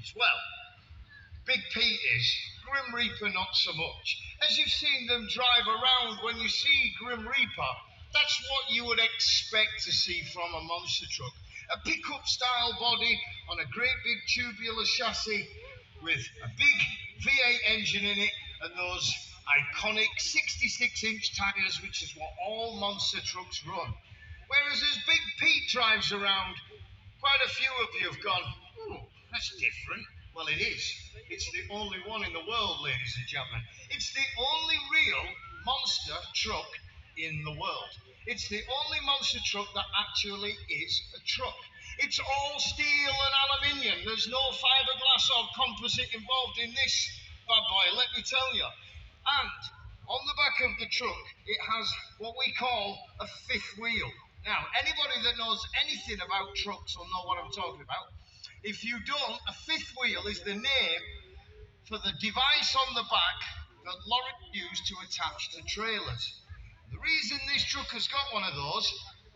champions? Well, Big Pete is. Grim Reaper not so much. As you've seen them drive around, when you see Grim Reaper, that's what you would expect to see from a monster truck. A pickup style body on a great big tubular chassis with a big V8 engine in it and those iconic 66-inch tires, which is what all monster trucks run. Whereas as Big Pete drives around, quite a few of you have gone, "Ooh, that's different." Well, it is. It's the only one in the world, ladies and gentlemen. It's the only real monster truck in the world. It's the only monster truck that actually is a truck. It's all steel and aluminium. There's no fiberglass or composite involved in this bad boy, let me tell you. And on the back of the truck, it has what we call a fifth wheel. Now, anybody that knows anything about trucks will know what I'm talking about. If you don't, a fifth wheel is the name for the device on the back that lorries use to attach to trailers. The reason this truck has got one of those,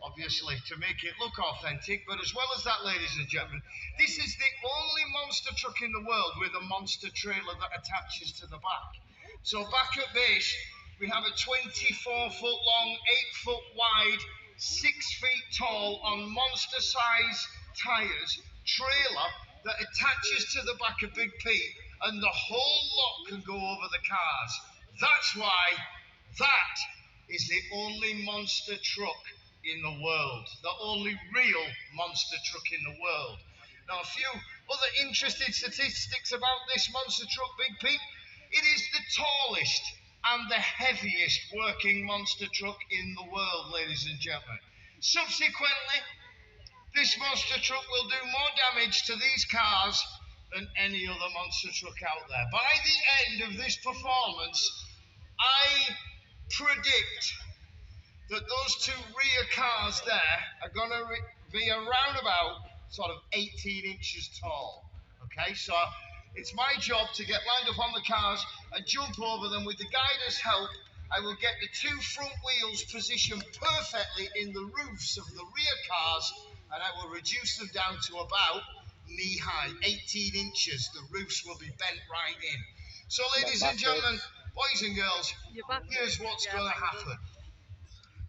obviously to make it look authentic, but as well as that, ladies and gentlemen, this is the only monster truck in the world with a monster trailer that attaches to the back. So back at base, we have a 24-foot long, 8-foot wide, 6 feet tall on monster size tires trailer that attaches to the back of Big Pete, and the whole lot can go over the cars. That's why that is the only monster truck in the world, the only real monster truck in the world. Now, a few other interesting statistics about this monster truck, Big Pete. It is the tallest and the heaviest working monster truck in the world, ladies and gentlemen. Subsequently, this monster truck will do more damage to these cars than any other monster truck out there. By the end of this performance, I predict that those two rear cars there are going to be around about sort of 18 inches tall. Okay, so it's my job to get lined up on the cars and jump over them. With the guider's help, I will get the two front wheels positioned perfectly in the roofs of the rear cars, and I will reduce them down to about knee high, 18 inches. The roofs will be bent right in. So, ladies and gentlemen, boys and girls, here's what's going to happen.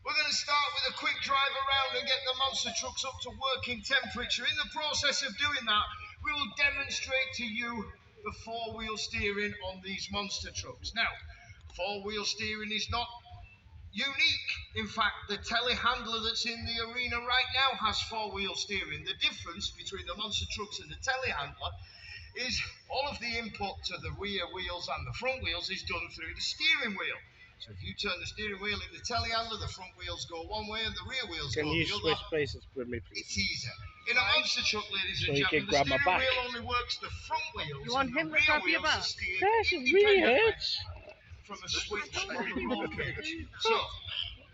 We're going to start with a quick drive around and get the monster trucks up to working temperature. In the process of doing that, we will demonstrate to you the four-wheel steering on these monster trucks. Now, four-wheel steering is not unique. In fact, the telehandler that's in the arena right now has four-wheel steering. The difference between the monster trucks and the telehandler is all of the input to the rear wheels and the front wheels is done through the steering wheel. So if you turn the steering wheel in the telehandler, the front wheels go one way and the rear wheels go the other. Can you switch places with me, please? It's easier. In a monster truck, ladies and gentlemen, the steering wheel only works the front wheels. You want him to grab your back? Yes, it really hurts. From a switch location. So,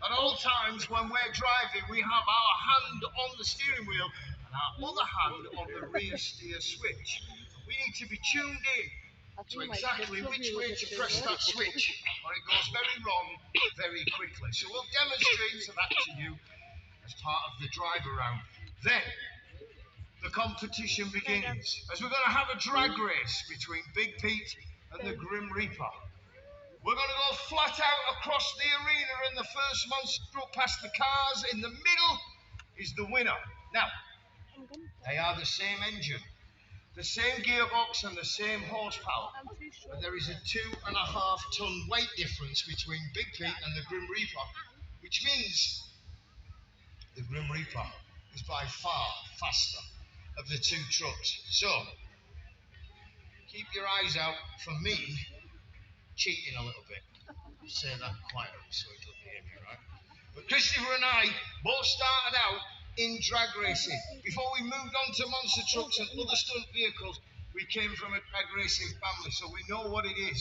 at all times when we're driving, we have our hand on the steering wheel and our other hand on the rear steer switch. We need to be tuned in to exactly which way to press that switch, or it goes very wrong very quickly. So we'll demonstrate that to you as part of the drive around. Then the competition begins, as we're going to have a drag race between Big Pete and the Grim Reaper. We're going to go flat out across the arena, and the first monster truck past the cars in the middle is the winner. Now, they are the same engine, the same gearbox and the same horsepower, but there is a 2.5 ton weight difference between Big Pete and the Grim Reaper, which means the Grim Reaper is by far faster of the two trucks. So, keep your eyes out for me cheating a little bit. Say that quietly so he doesn't hear me, right? But Christopher and I both started out in drag racing. Before we moved on to monster trucks and other stunt vehicles, we came from a drag racing family, so we know what it is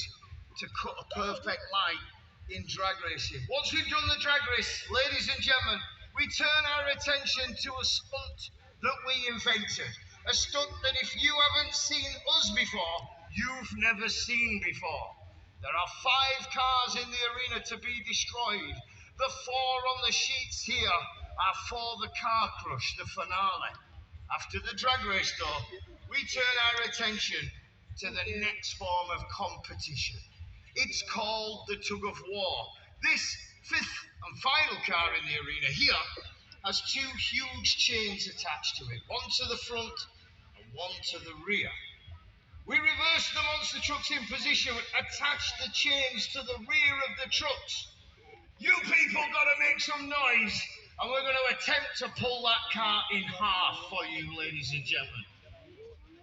to cut a perfect line in drag racing. Once we've done the drag race, ladies and gentlemen, we turn our attention to a stunt that we invented. A stunt that if you haven't seen us before, you've never seen before. There are 5 cars in the arena to be destroyed. The 4 on the sheets here are for the car crush, the finale. After the drag race, though, we turn our attention to the next form of competition. It's called the tug of war. This fifth and final car in the arena here has two huge chains attached to it, one to the front and one to the rear. We reverse the monster trucks in position, attach the chains to the rear of the trucks. You people got to make some noise, and we're going to attempt to pull that car in half for you, ladies and gentlemen.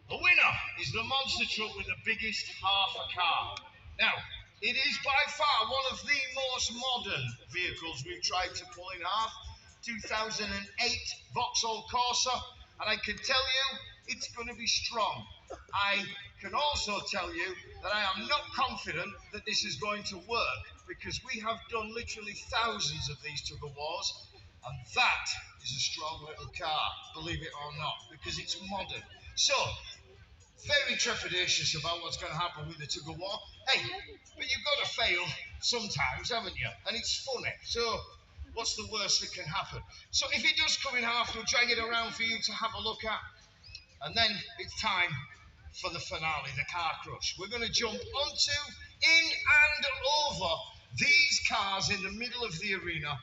The winner is the monster truck with the biggest half a car. Now, it is by far one of the most modern vehicles we've tried to pull in half. 2008 Vauxhall Corsa, and I can tell you it's going to be strong. I can also tell you that I am not confident that this is going to work because we have done literally thousands of these tug of wars, and that is a strong little car, believe it or not, because it's modern. So, very trepidatious about what's going to happen with the tug of war. Hey, but you've got to fail sometimes, haven't you? And it's funny. So, what's the worst that can happen? So, if it does come in half, we'll drag it around for you to have a look at. And then it's time for the finale, the car crush. We're going to jump onto, in and over these cars in the middle of the arena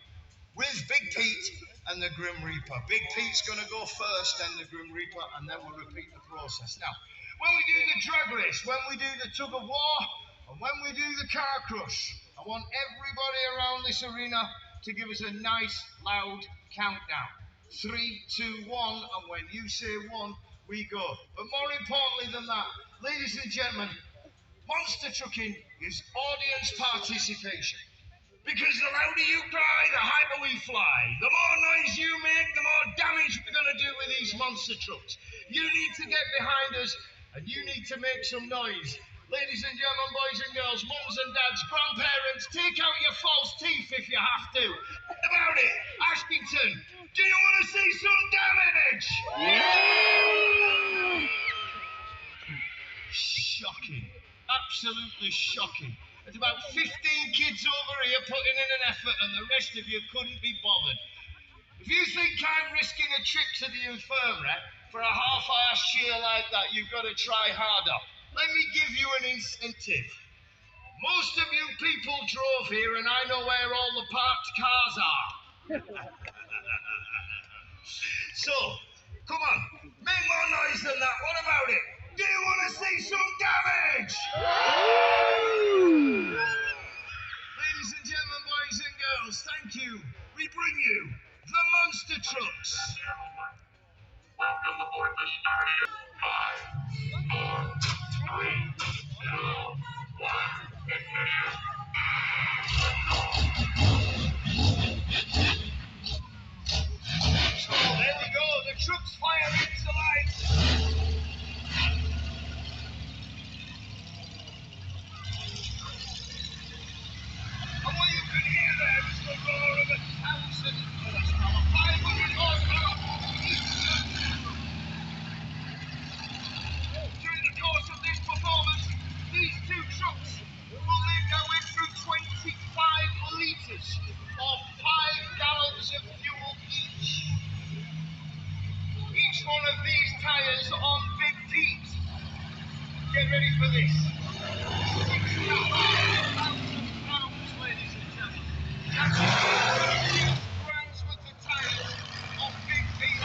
with Big Pete and the Grim Reaper. Big Pete's going to go first, then the Grim Reaper, and then we'll repeat the process. Now, when we do the drag race, when we do the tug of war, and when we do the car crush, I want everybody around this arena to give us a nice, loud countdown. 3, 2, 1, and when you say 1, we go. But more importantly than that, ladies and gentlemen, monster trucking is audience participation. Because the louder you cry, the higher we fly. The more noise you make, the more damage we're going to do with these monster trucks. You need to get behind us, and you need to make some noise. Ladies and gentlemen, boys and girls, mums and dads, grandparents, take out your false teeth if you have to. About it, Ashbington, do you want to see some damage? Yeah! Shocking. Absolutely shocking. There's about 15 kids over here putting in an effort and the rest of you couldn't be bothered. If you think I'm risking a trip to the infirmary for a half-hour cheer like that, you've got to try harder. Let me give you an incentive. Most of you people drove here and I know where all the parked cars are. So, come on, make more noise than that. What about it? Do you want to see some damage? Ladies and gentlemen, boys and girls, thank you. We bring you the monster trucks. Welcome aboard the Starship. 5, 4, 3, 2, 1, ignition. So there we go. The trucks fire into life. And what you can hear there is the roar of 500 horsepower. During the course of this performance, these two trucks will make their way through 25 litres or 5 gallons of fuel each. Each one of these tyres on Big Pete. Get ready for this. 6,500 pounds, ladies and gentlemen. That's grams with the tyres on Big Pete.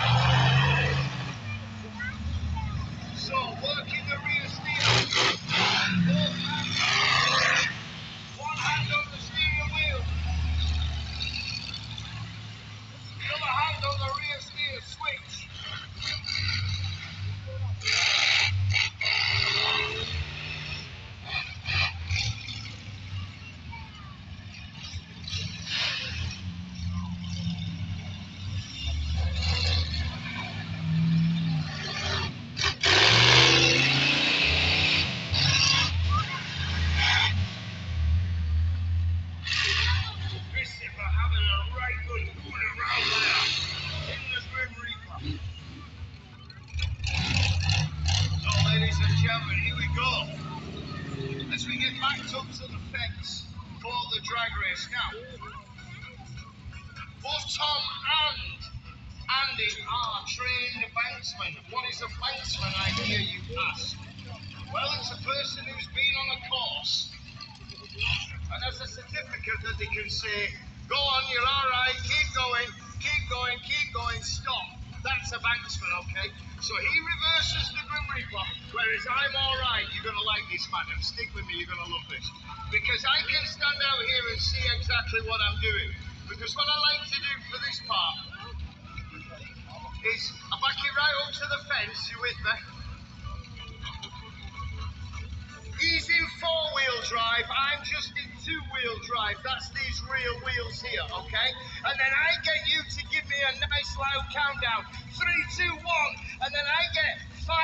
So, working the rear steer. Both hands. One hand on the steering wheel. The other hand on the rear steer switch. As we get backed up to the fence for the drag race. Now, both Tom and Andy R. trained banksman. What is a banksman, I hear you ask? Well, it's a person who's been on a course and has a certificate that they can say, go on, you're all right, keep going, keep going, keep going, stop. That's a banksman, okay? So he reverses the Grim Reaper, whereas I'm all right. You're going to like this, madam. Stick with me, you're going to love this. Because I can stand out here and see exactly what I'm doing. Because what I like to do for this part is I back it right up to the fence, you with me? He's in four-wheel drive, I'm just in two-wheel drive. That's these real wheels here, okay? And then I get you to give me a nice loud countdown. 3, 2, 1. And then I get 500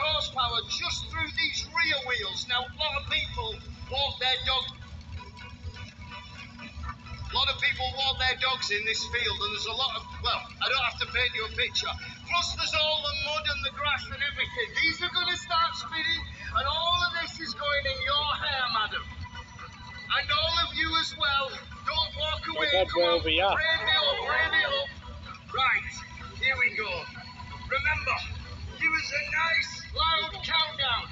horsepower just through these rear wheels. Now, a lot of people walk their dog. A lot of people walk their dogs in this field, and there's a lot of, well, I don't have to paint you a picture. Plus, there's all the mud and the grass and everything. These are going to start spinning, and all of this is going in your hair, madam. And all of you as well. Don't walk away. Come on, brave it up, brave it up. Right, here we go. Remember, give us a nice, loud countdown.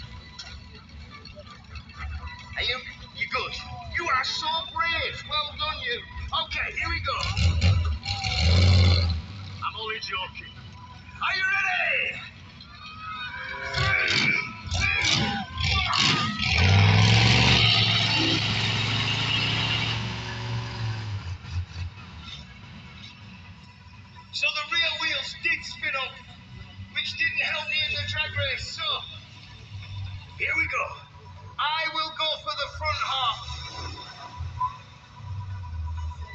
Are you good? You are so brave. Well done, you. Okay, here we go. I'm only joking. Are you ready? 3, 2, 1. So the rear wheels did spin up, which didn't help me in the drag race. So, here we go. I will go for the front half.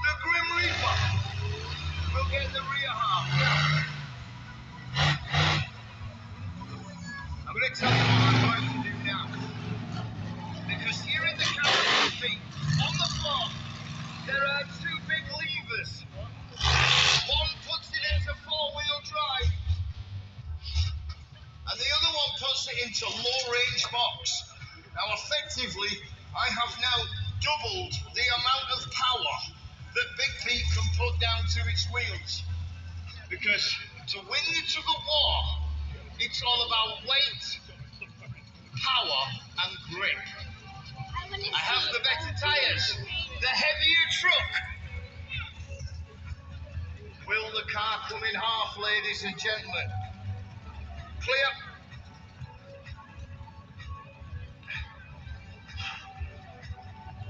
The Grim Reaper will get the rear half. I'm going to tell you what I'm going to do now. Because here in the camera feet, on the floor, there are 2 big levers. One puts it into four-wheel drive, and the other one puts it into low-range box. Now, effectively, I have now doubled the amount of power that Big Pete can put down to its wheels. Because to win the tug of war, it's all about weight, power, and grip. I have the better tires, the heavier truck. Will the car come in half, ladies and gentlemen? Clear.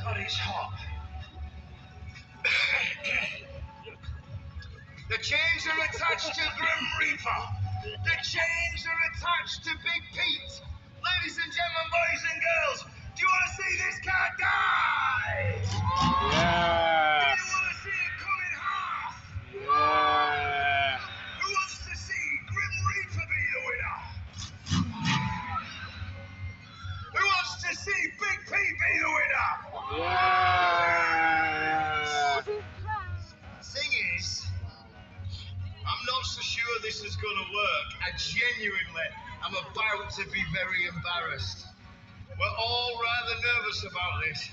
God, it's hot. The chains are attached to Grim Reaper. The chains are attached to Big Pete. Ladies and gentlemen, boys and girls, do you want to see this car die? Yeah. Do you want to see it come in half? Yeah. Who wants to see Grim Reaper be the winner? Who wants to see Big Pete be the winner? Yeah. Thing is, I'm not so sure this is going to work. I'm about to be very embarrassed. We're all rather nervous about this.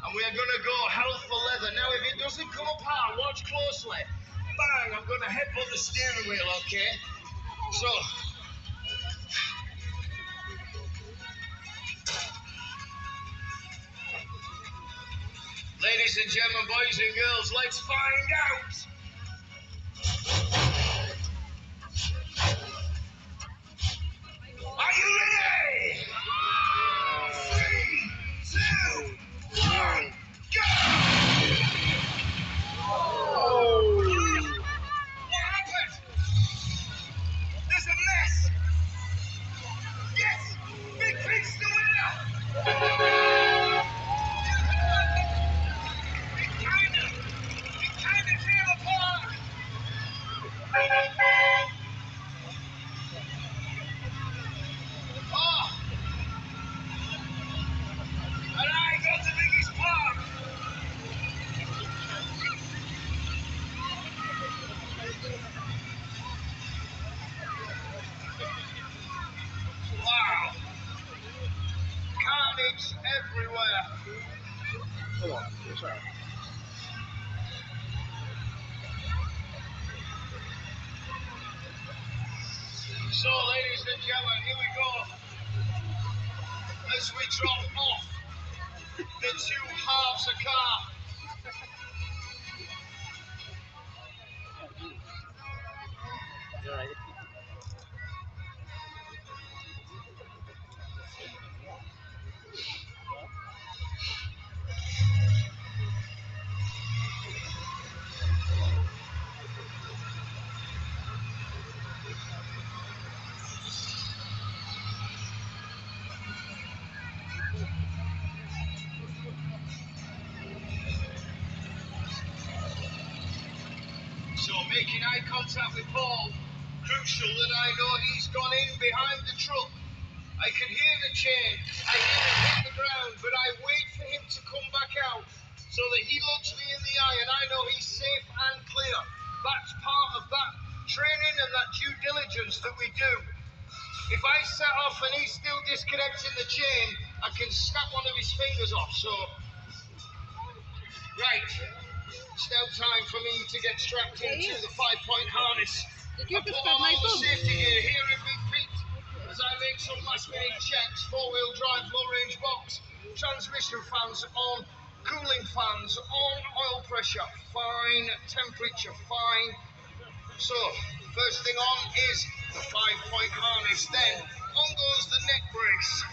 And we are going to go hell for leather. Now, if it doesn't come apart, watch closely. Bang, I'm going to headbutt the steering wheel, okay? So, ladies and gentlemen, boys and girls, let's find out. Are you ready? 3, 2, 1, go! Oh. What happened? There's a mess. Yes, Big Pete's the winner. It kind of came apart. Oh, and I got the biggest part. Wow. Carnage everywhere. Come on. Sorry. So, ladies and gentlemen, here we go. As we drop off the two halves of car. So, making eye contact with Paul, crucial that I know he's gone in behind the truck. I can hear the chain, I hear it hit the ground, but I wait for him to come back out so that he looks me in the eye and I know he's safe and clear. That's part of that training and that due diligence that we do. If I set off and he's still disconnecting the chain, I can snap one of his fingers off. So, right, it's now time for me to get strapped into the 5-point harness. Did you I put just on grab my all the phone? safety gear here in Big Pete as I make some last-minute checks. 4-wheel drive, low-range box, transmission fans on, cooling fans on, oil pressure fine, temperature fine. So, first thing on is the 5-point harness, then on goes the neck brace.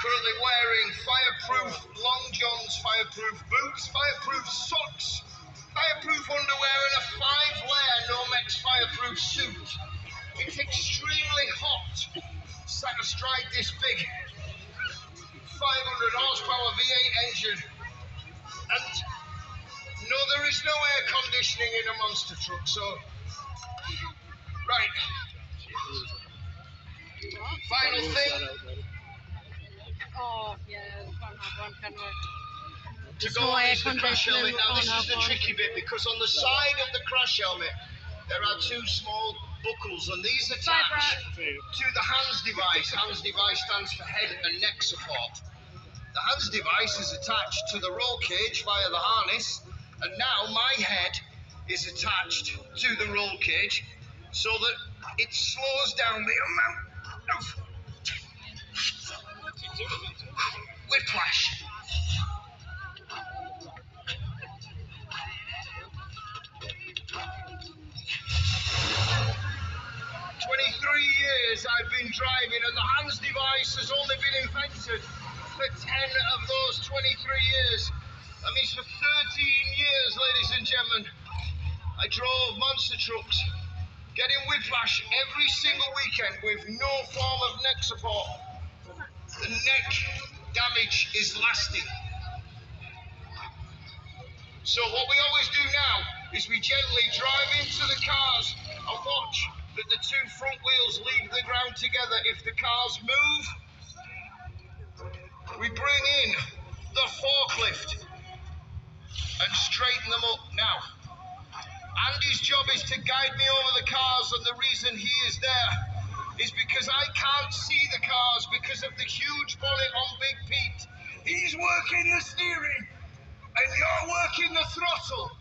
Currently wearing fireproof long johns, fireproof boots, fireproof socks, fireproof underwear and a 5-layer Nomex fireproof suit. It's extremely hot, sat astride this big 500 horsepower V8 engine. And no, there is no air conditioning in a monster truck, so right. Final thing Oh, yeah, we can't have one, can we? to There's go no on air is the crash helmet. conditioning Now this on is the our one. tricky bit because on the side of the crash helmet there are two small buckles and these attach to the HANS device. HANS device stands for head and neck support. The HANS device is attached to the roll cage via the harness, and now my head is attached to the roll cage so that it slows down the amount of whiplash. Years I've been driving, and the HANS device has only been invented for 10 of those 23 years. That means for 13 years, ladies and gentlemen, I drove monster trucks, getting whiplash every single weekend with no form of neck support. The neck damage is lasting. So what we always do now is we gently drive into the cars and watch that the two front wheels leave the ground together. If the cars move, we bring in the forklift and straighten them up. Now, Andy's job is to guide me over the cars, and the reason he is there is because I can't see the cars because of the huge bonnet on Big Pete. He's working the steering and you're working the throttle,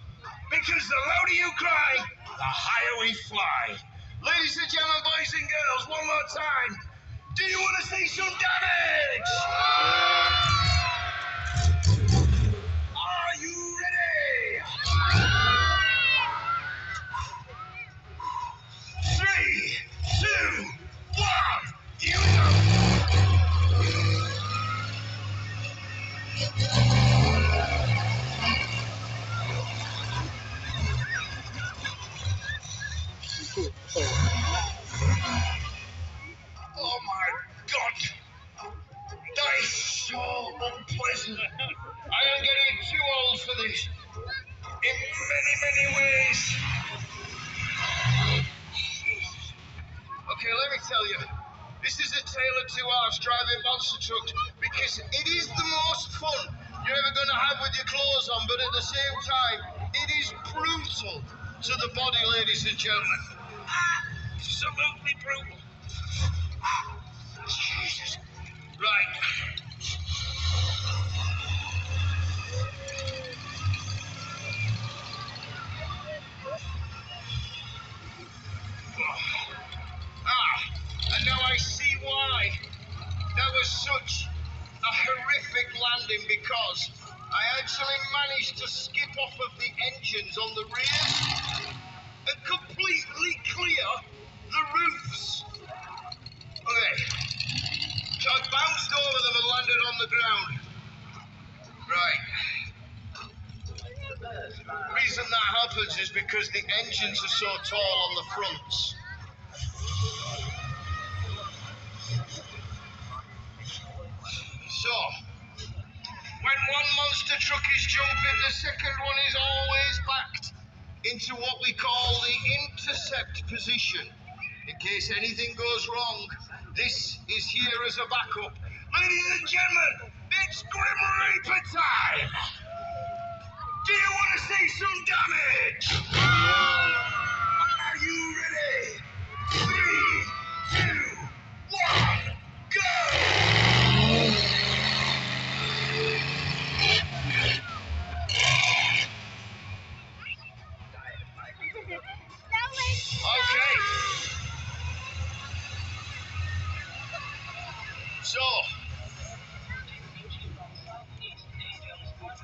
because the louder you cry, the higher we fly. Ladies and gentlemen, boys and girls, one more time. Do you want to see some damage? Are you ready? 3, 2, 1, here we go. Oh my God, that is so unpleasant. I am getting too old for this in many, many ways. Okay, let me tell you, this is a tale of two halves driving monster trucks because it is the most fun you're ever going to have with your clothes on, but at the same time, it is brutal to the body, ladies and gentlemen. Absolutely brutal. Jesus. Right. was, I actually managed to skip off of the engines on the rear and completely clear the roofs. Okay, so I bounced over them and landed on the ground. Right. The reason that happens is because the engines are so tall on the fronts. So, when one monster truck is jumping, the second one is always backed into what we call the intercept position. In case anything goes wrong, this is here as a backup. Ladies and gentlemen, it's Grim Reaper time! Do you want to see some damage? Are you ready? 3, 2, 1, go! Okay. So,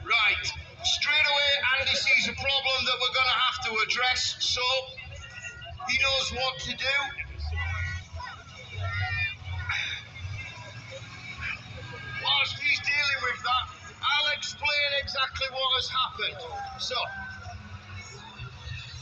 right, straight away Andy sees a problem that we're going to have to address, so he knows what to do. Whilst he's dealing with that, I'll explain exactly what has happened. So,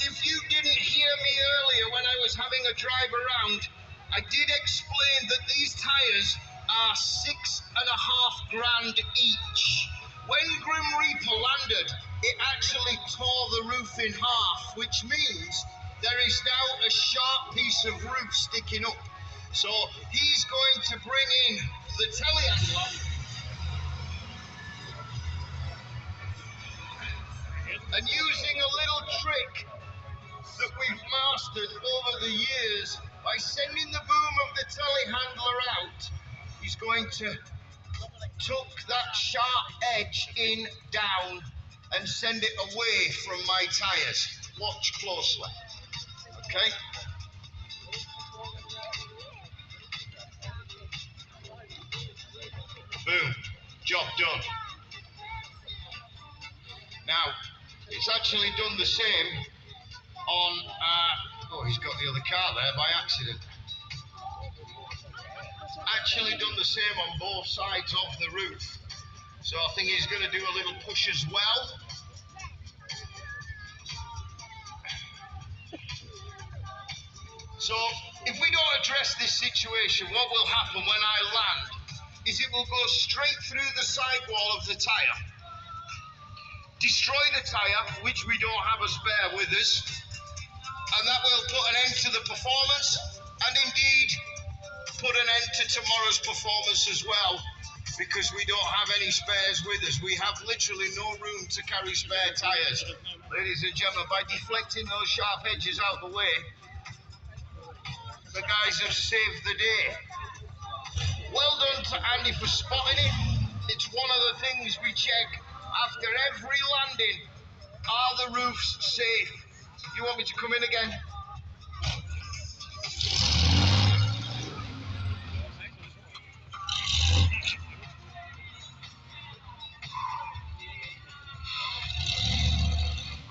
if you didn't hear me earlier when I was having a drive around, I did explain that these tyres are $6,500 each. When Grim Reaper landed, it actually tore the roof in half, which means there is now a sharp piece of roof sticking up. So he's going to bring in the telehandler and using a little trick that we've mastered over the years, by sending the boom of the telehandler out, he's going to tuck that sharp edge in, down, and send it away from my tyres. Watch closely, okay? Boom, job done. Now, it's actually done the same on, oh, he's got the other car there by accident. Actually done the same on both sides of the roof. So I think he's going to do a little push as well. So if we don't address this situation, what will happen when I land is it will go straight through the sidewall of the tyre, destroy the tyre, which we don't have a spare with us, and that will put an end to the performance, and indeed put an end to tomorrow's performance as well, because we don't have any spares with us. We have literally no room to carry spare tyres. Ladies and gentlemen, by deflecting those sharp edges out the way, the guys have saved the day. Well done to Andy for spotting it. It's one of the things we check after every landing. Are the roofs safe? You want me to come in again?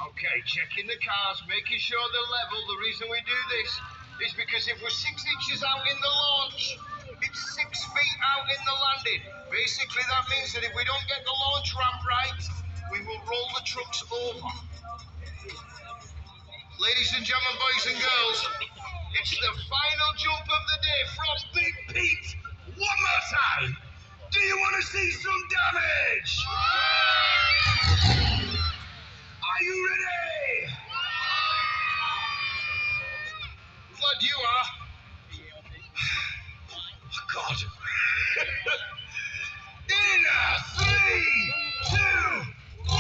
Okay, checking the cars, making sure they're level. The reason we do this is because if we're 6 inches out in the launch, it's 6 feet out in the landing. Basically, that means that if we don't get the launch ramp right, we will roll the trucks over. Ladies and gentlemen, boys and girls, it's the final jump of the day from Big Pete. One more time. Do you want to see some damage? Are you ready? Glad you are. Oh, God. In a 3, 2, 1,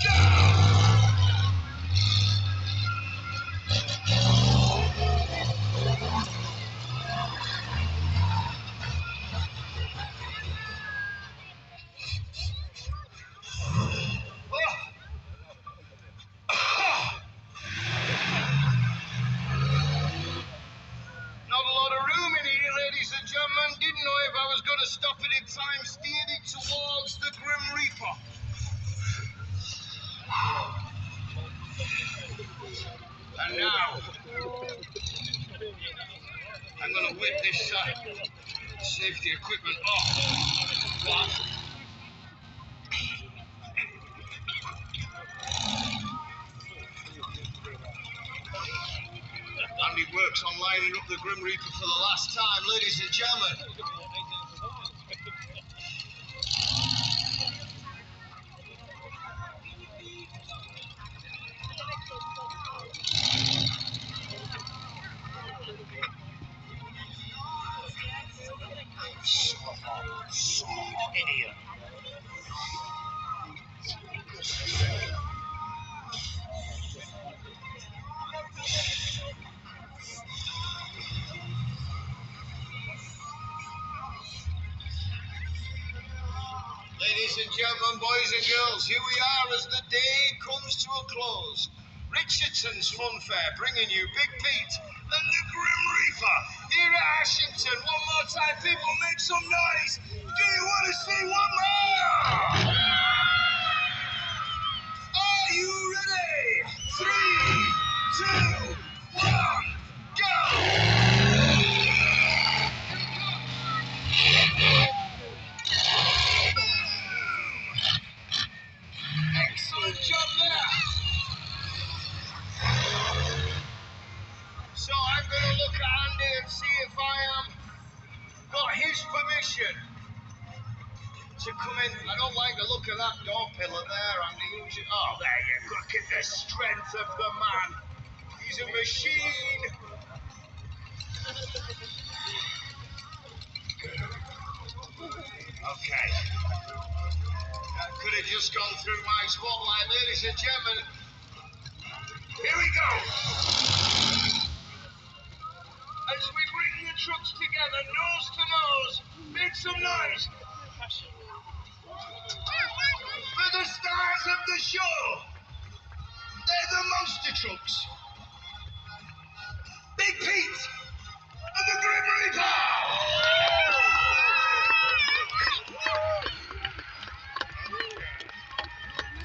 go! And now, I'm going to whip this safety equipment off. Wow. Andy works on lining up the Grim Reaper for the last time, ladies and gentlemen. So hot in here. Ladies and gentlemen, boys and girls, here we are as the day comes to a close. Richardson's Funfair bringing you Big Pete and the Grim Reaper here at Ashington. One more time, people, make some noise. Do you want to see one more? Are you ready? 3, 2, 1, go! Excellent job there. So I'm going to look at Andy and see if I got his permission to come in. I don't like the look of that door pillar there, Andy. Oh, there you go. Look at the strength of the man. He's a machine. Okay. That could have just gone through my spotlight, ladies and gentlemen. Here we go. As we bring the trucks together, nose to nose, make some noise. For the stars of the show. They're the monster trucks. Big Pete and the Grim Reaper.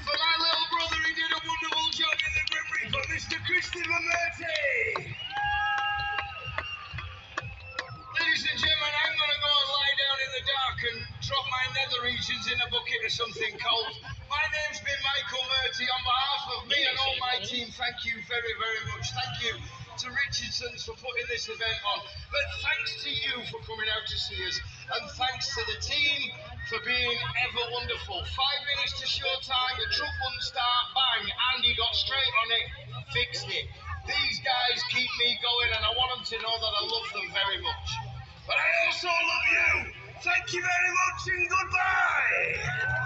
For my little brother, he did a wonderful job in the Grim Reaper, Mr. Christopher Murphy. Ladies and gentlemen, I'm going to go and lie down in the dark and drop my nether regions in a bucket of something cold. My name's been Michael Murty. On behalf of me and all my team, thank you very, very much. Thank you to Richardson's for putting this event on. But thanks to you for coming out to see us. And thanks to the team for being ever wonderful. 5 minutes to showtime, the truck wouldn't start, bang, Andy got straight on it, fixed it. These guys keep me going and I want them to know that I love them very much. But I also love you. Thank you very much and goodbye.